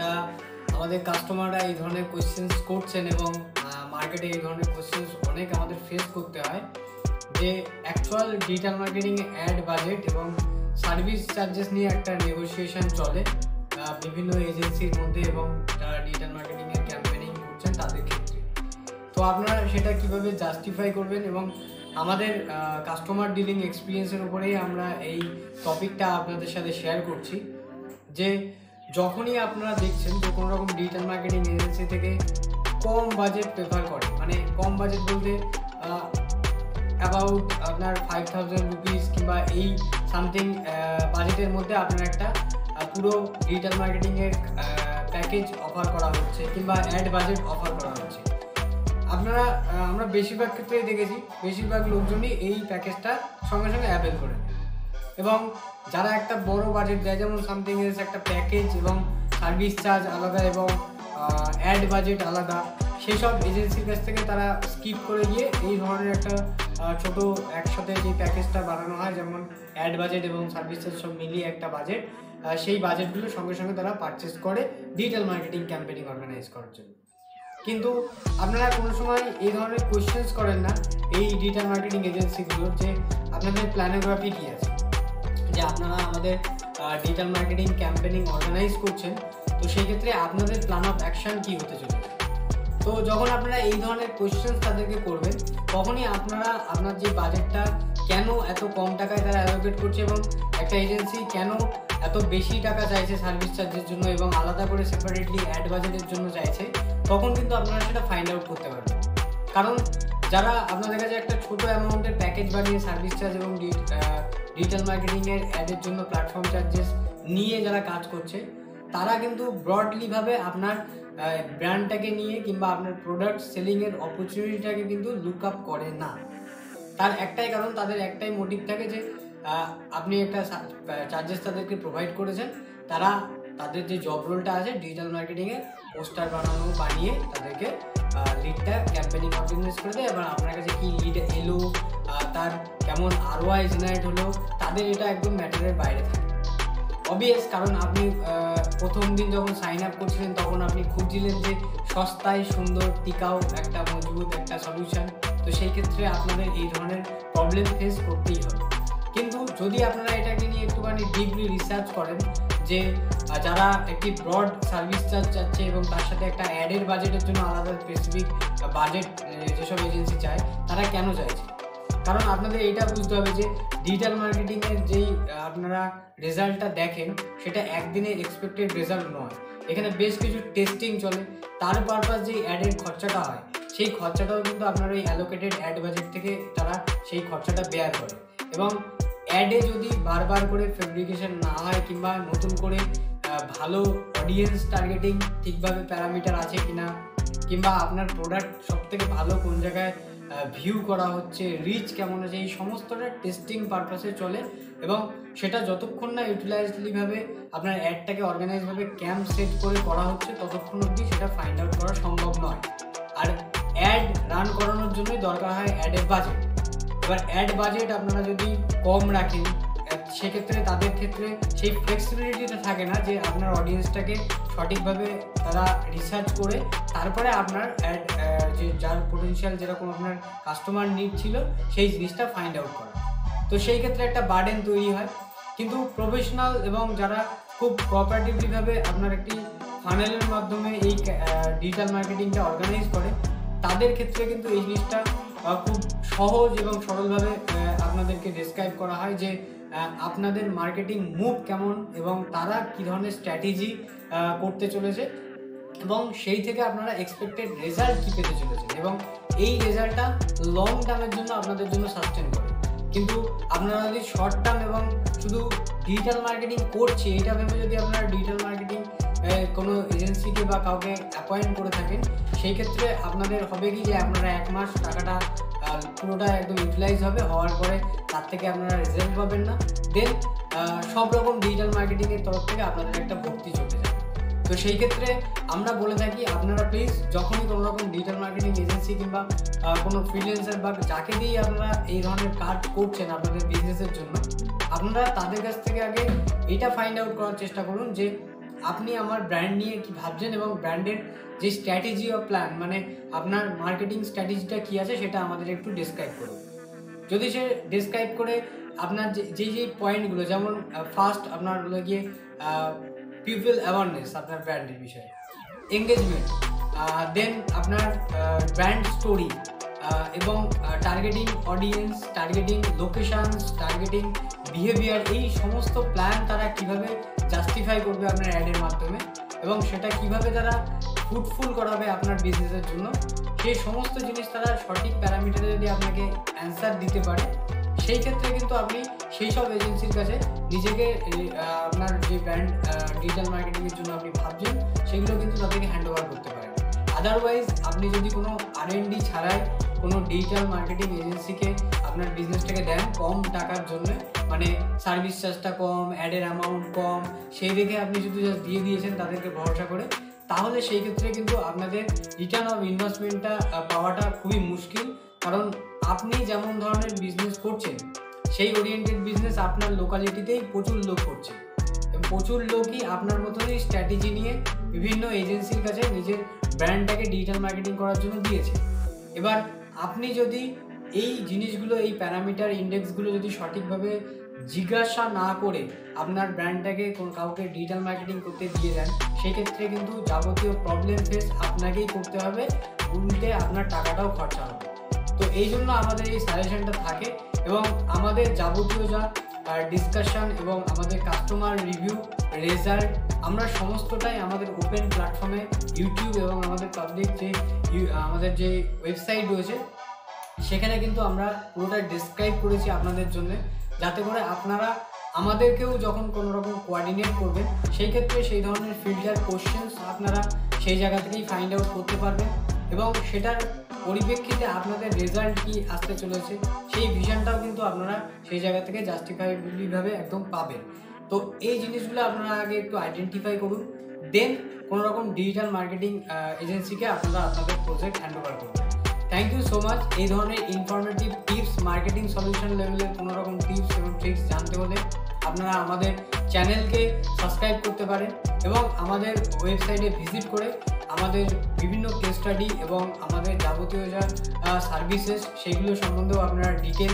যারা আমাদের কাস্টমাররা এই ধরনের কোয়েশ্চেন্স করছেন এবং মার্কেটে এই ধরনের কোয়েশ্চেন্স অনেক আমাদের ফেস করতে হয় যে actual digital marketing ad budget এবং সার্ভিস চার্জেস নিয়ে একটা নেগোসিয়েশন চলে বিভিন্ন এজেন্সির মধ্যে এবং যারা ডিজিটাল মার্কেটিংয়ের ক্যাম্পেনিং করছেন তাদের ক্ষেত্রে। তো আপনারা সেটা কিভাবে জাস্টিফাই করবেন এবং আমাদের কাস্টমার ডিলিং এক্সপিরিয়েন্সের উপরেই আমরা এই টপিকটা আপনাদের সাথে শেয়ার করছি যে যখনই আপনারা দেখছেন যে কোনো রকম ডিজিটাল মার্কেটিং এজেন্সি থেকে কম বাজেট প্রেফার করে, মানে কম বাজেট বলতে অ্যাবাউট আপনার 5000 রুপিস কিংবা এই সামথিং বাজেটের মধ্যে আপনার একটা পুরো ডিজিটাল মার্কেটিংয়ের প্যাকেজ অফার করা হচ্ছে কিংবা অ্যাড বাজেট অফার করা হচ্ছে, আমরা বেশিরভাগ ক্ষেত্রেই দেখেছি বেশিরভাগ লোকজনই এই প্যাকেজটা সঙ্গে সঙ্গে অ্যাভেল করে এবং যারা একটা বড় বাজেট দেয় যেমন সামথিং এলস একটা প্যাকেজ এবং সার্ভিস চার্জ আলাদা এবং অ্যাড বাজেট আলাদা, সেসব এজেন্সির কাছ থেকে তারা স্কিপ করে গিয়ে এই ধরনের একটা ছোট একসাথে যে প্যাকেজটা বানানো হয় যেমন অ্যাড বাজেট এবং সার্ভিস চার্জ সব মিলিয়ে একটা বাজেট, সেই বাজেটগুলো সঙ্গে সঙ্গে তারা পারচেস করে ডিজিটাল মার্কেটিং ক্যাম্পেনিং অর্গানাইজ করার জন্য। কিন্তু আপনারা কোনো সময় এই ধরনের কোয়েশ্চেন্স করেন না এই ডিজিটাল মার্কেটিং এজেন্সিগুলোর যে আপনাদের প্ল্যানোগ্রাফি কী আছে, যে আপনারা আমাদের ডিজিটাল মার্কেটিং ক্যাম্পেনিং অর্গানাইজ করছেন, তো সেই ক্ষেত্রে আপনাদের প্ল্যান অফ অ্যাকশন কী হতে চলেছে। তো যখন আপনারা এই ধরনের কোয়েশ্চেন্স তাদেরকে করবেন তখনই আপনারা আপনার যে বাজেটটা কেন এত কম টাকায় তারা অ্যালোকেট করছে এবং একটা এজেন্সি কেন এত বেশি টাকা চাইছে সার্ভিস চার্জের জন্য এবং আলাদা করে সেপারেটলি অ্যাড বাজেটের জন্য চাইছে, তখন কিন্তু আপনারা সেটা ফাইন্ড আউট করতে পারবেন। কারণ যারা আপনাদের কাছে একটা ছোটো অ্যামাউন্টের প্যাকেজ বানিয়ে সার্ভিস চার্জ এবং ডিজিটাল মার্কেটিংয়ের অ্যাডের জন্য প্ল্যাটফর্ম চার্জেস নিয়ে যারা কাজ করছে তারা কিন্তু ব্রডলিভাবে আপনার ব্র্যান্ডটাকে নিয়ে কিংবা আপনার প্রোডাক্ট সেলিংয়ের অপরচুনিটিটাকে কিন্তু লুক আপ করে না। তার একটাই কারণ, তাদের একটাই মোটিভ থাকে যে আপনি একটা চার্জেস তাদেরকে প্রোভাইড করেছেন, তারা তাদের যে জব রোলটা আছে ডিজিটাল মার্কেটিংয়ে পোস্টার বানিয়ে তাদেরকে লিডটা ক্যাম্পেনিং অর্গানাইজ করে দেয়। এবার আপনার কাছে কি লিড এলো, তার কেমন ROI জেনারেট হলো, তাদের এটা একদম ম্যাটারের বাইরে থাকে। অবভিয়াস, কারণ আপনি প্রথম দিন যখন সাইন আপ করছিলেন তখন আপনি খুঁজছিলেন যে সস্তায় সুন্দর টিকাও একটা মজবুত একটা সলিউশন, তো সেই ক্ষেত্রে আপনাদের এই ধরনের প্রবলেম ফেস করতেই হবে। কিন্তু যদি আপনারা এটাকে নিয়ে একটুখানি ডিপলি রিসার্চ করেন যে যারা একটি ব্রড সার্ভিস চার্জ চাচ্ছে এবং তার সাথে একটা অ্যাডের বাজেটের জন্য আলাদা স্পেসিফিক বাজেট যেসব এজেন্সি চায় তারা কেন চাইছে, কারণ আপনাদের এটা বুঝতে হবে যে ডিজিটাল মার্কেটিংয়ের যেই আপনারা রেজাল্টটা দেখেন সেটা একদিনে এক্সপেক্টেড রেজাল্ট নয়, এখানে বেশ কিছু টেস্টিং চলে, তার পারপাস যেই অ্যাডের খরচাটা হয় সেই খরচাটাও কিন্তু আপনার ওই অ্যালোকেটেড অ্যাড বাজেট থেকে তারা সেই খরচাটা বেয়ার করে। এবং অ্যাডে যদি বারবার করে ফেব্রিকেশন না হয় কিংবা নতুন করে ভালো অডিয়েন্স টার্গেটিং ঠিকভাবে প্যারামিটার আছে কিনা কিংবা আপনার প্রোডাক্ট সবথেকে ভালো কোন জায়গায় ভিউ করা হচ্ছে, রিচ কেমন আছে, এই সমস্তটা টেস্টিং পারপাসে চলে এবং সেটা যতক্ষণ না ইউটিলাইজলিভাবে আপনার অ্যাডটাকে অর্গানাইজভাবে ক্যাম্প সেট করে করা হচ্ছে ততক্ষণ অবধি সেটা ফাইন্ড আউট করা সম্ভব নয়। আর অ্যাড রান করানোর জন্যই দরকার হয় অ্যাডের বাজেট। এবার অ্যাড বাজেট আপনারা যদি কম রাখেন সেক্ষেত্রে তাদের ক্ষেত্রে সেই ফ্লেক্সিবিলিটিটা থাকে না যে আপনার অডিয়েন্সটাকে সঠিকভাবে তারা রিসার্চ করে তারপরে আপনার অ্যাড যে যার পোটেনশিয়াল যেরকম আপনার কাস্টমার নিড ছিল সেই জিনিসটা ফাইন্ড আউট করা, তো সেই ক্ষেত্রে একটা বার্ডেন তৈরি হয়। কিন্তু প্রফেশনাল এবং যারা খুব কোঅপারেটিভলিভাবে আপনার একটি ফানেলের মাধ্যমে এই ডিজিটাল মার্কেটিংটা অর্গানাইজ করে তাদের ক্ষেত্রে কিন্তু এই জিনিসটা খুব সহজ এবং সরলভাবে আপনাদেরকে ডেসক্রাইব করা হয় যে আপনাদের মার্কেটিং মুভ কেমন এবং তারা কী ধরনের স্ট্র্যাটেজি করতে চলেছে এবং সেই থেকে আপনারা এক্সপেক্টেড রেজাল্ট কী পেতে চলেছেন এবং এই রেজাল্টটা লং টার্মের জন্য আপনাদের জন্য সাস্টেন করে। কিন্তু আপনারা যদি শর্ট টার্ম এবং শুধু ডিজিটাল মার্কেটিং করছি এইটা ভেবে যদি আপনারা ডিজিটাল মার্কেটিং কোনো এজেন্সিকে বা কাউকে অ্যাপয়েন্ট করে থাকেন সেই ক্ষেত্রে আপনাদের হবে কি যে আপনারা 1 মাস টাকাটা পুরোটা একদম ইউটিলাইজ হবে, হওয়ার পরে তার থেকে আপনারা রেজাল্ট পাবেন না, দেন সব রকম ডিজিটাল মার্কেটিংয়ের তরফ থেকে আপনাদের একটা ভর্তি চলে যাবে। তো সেই ক্ষেত্রে আমরা বলে থাকি আপনারা প্লিজ যখনই কোনো রকম ডিজিটাল মার্কেটিং এজেন্সি কিংবা কোনো ফ্রিল্যান্সার বা যাকে দিয়ে আপনারা এই ধরনের কাজ করছেন আপনাদের বিজনেসের জন্য, আপনারা তাদের কাছ থেকে আগে এটা ফাইন্ড আউট করার চেষ্টা করুন যে আপনি আমার ব্র্যান্ড নিয়ে কি ভাবছেন এবং ব্র্যান্ডের যে স্ট্র্যাটেজি অফ প্ল্যান, মানে আপনার মার্কেটিং স্ট্র্যাটেজিটা কী আছে সেটা আমাদের একটু ডেসক্রাইব করুন। যদি সে ডেসক্রাইব করে আপনার যে পয়েন্টগুলো, যেমন ফার্স্ট আপনার হলো গিয়ে পিপল অ্যাওয়ারনেস আপনার ব্র্যান্ডের বিষয়ে, এঙ্গেজমেন্ট, দেন আপনার ব্র্যান্ড স্টোরি, এবং targeting audience, targeting locations, targeting behaviour, এই সমস্ত প্ল্যান তারা কিভাবে জাস্টিফাই করবে আপনার অ্যাডের মাধ্যমে এবং সেটা কিভাবে তারা ফ্রুটফুল করাবে আপনার বিজনেসের জন্য, সেই সমস্ত জিনিস তারা সঠিক প্যারামিটারে যদি আপনাকে অ্যান্সার দিতে পারে, সেই ক্ষেত্রে কিন্তু আপনি সেই সব এজেন্সির কাছে নিজেকে আপনার যে ব্র্যান্ড ডিজিটাল মার্কেটিংয়ের জন্য আপনি ভাবছেন সেগুলো কিন্তু তাদেরকে হ্যান্ড ওভার করতে পারেন। আদারওয়াইজ আপনি যদি কোনো R&D ছাড়াই কোনো ডিজিটাল মার্কেটিং এজেন্সিকে আপনার বিজনেসটাকে দেন কম টাকার জন্য, মানে সার্ভিস চার্জটা কম, অ্যাডের অ্যামাউন্ট কম, সেই দেখে আপনি যদি জাস্ট দিয়ে দিয়েছেন তাদেরকে ভরসা করে, তাহলে সেই ক্ষেত্রে কিন্তু আপনাদের রিটার্ন অফ ইনভেস্টমেন্টটা পাওয়াটা খুবই মুশকিল। কারণ আপনি যেমন ধরনের বিজনেস করছেন সেই ওরিয়েন্টেড বিজনেস আপনার লোকালিটিতেই প্রচুর লোক করছে এবং প্রচুর লোকই আপনার মতনই স্ট্র্যাটেজি নিয়ে বিভিন্ন এজেন্সির কাছে নিজের ব্র্যান্ডটাকে ডিজিটাল মার্কেটিং করার জন্য দিয়েছে। এবার আপনি যদি এই জিনিসগুলো, এই প্যারামিটার ইন্ডেক্সগুলো যদি সঠিকভাবে জিজ্ঞাসা না করে আপনার ব্র্যান্ডটাকে কাউকে ডিজিটাল মার্কেটিং করতে দিয়ে দেন, সেই ক্ষেত্রে কিন্তু যাবতীয় প্রবলেম ফেস আপনাকেই করতে হবে, উল্টে আপনার টাকাটাও খরচা হবে। তো এই জন্য আমাদের এই সাজেশনটা থাকে এবং আমাদের যাবতীয় যা ডিসকাশন এবং আমাদের কাস্টমার রিভিউ, রেজাল্ট, আমরা সমস্তটাই আমাদের ওপেন প্ল্যাটফর্মে ইউটিউব এবং আমাদের পাবলিক আমাদের যে ওয়েবসাইট রয়েছে সেখানে কিন্তু আমরা পুরোটা ডিসক্রাইব করেছি আপনাদের জন্য, যাতে করে আপনারা আমাদেরকেও যখন কোনো রকম কোঅর্ডিনেট করবেন সেই ক্ষেত্রে সেই ধরনের ফিল্টার কোশ্চেন্স আপনারা সেই জায়গা থেকেই ফাইন্ড আউট করতে পারবেন এবং সেটার পরিপ্রেক্ষিতে আপনাদের রেজাল্ট কি আসতে চলেছে সেই ভিশনটাও কিন্তু আপনারা সেই জায়গা থেকে জাস্টিফাইবলিভাবে একদম পাবেন। তো এই জিনিসগুলো আপনারা আগে একটু আইডেন্টিফাই করুন, দেন কোনো রকম ডিজিটাল মার্কেটিং এজেন্সিকে আপনারা আপনাদের প্রজেক্ট হ্যান্ড ওভার করুন। Thank you so much. এই ধরনের ইনফরমেটিভ টিপস, মার্কেটিং সলিউশন লেভেলের কোনো রকম টিপস এবং ট্রিক্স জানতে হলে আপনারা আমাদের চ্যানেলকে সাবস্ক্রাইব করতে পারেন এবং আমাদের ওয়েবসাইটে ভিজিট করে আমাদের বিভিন্ন কেস স্টাডি এবং আমাদের যাবতীয় যা সার্ভিসেস সেগুলো সম্বন্ধেও আপনারা ডিটেল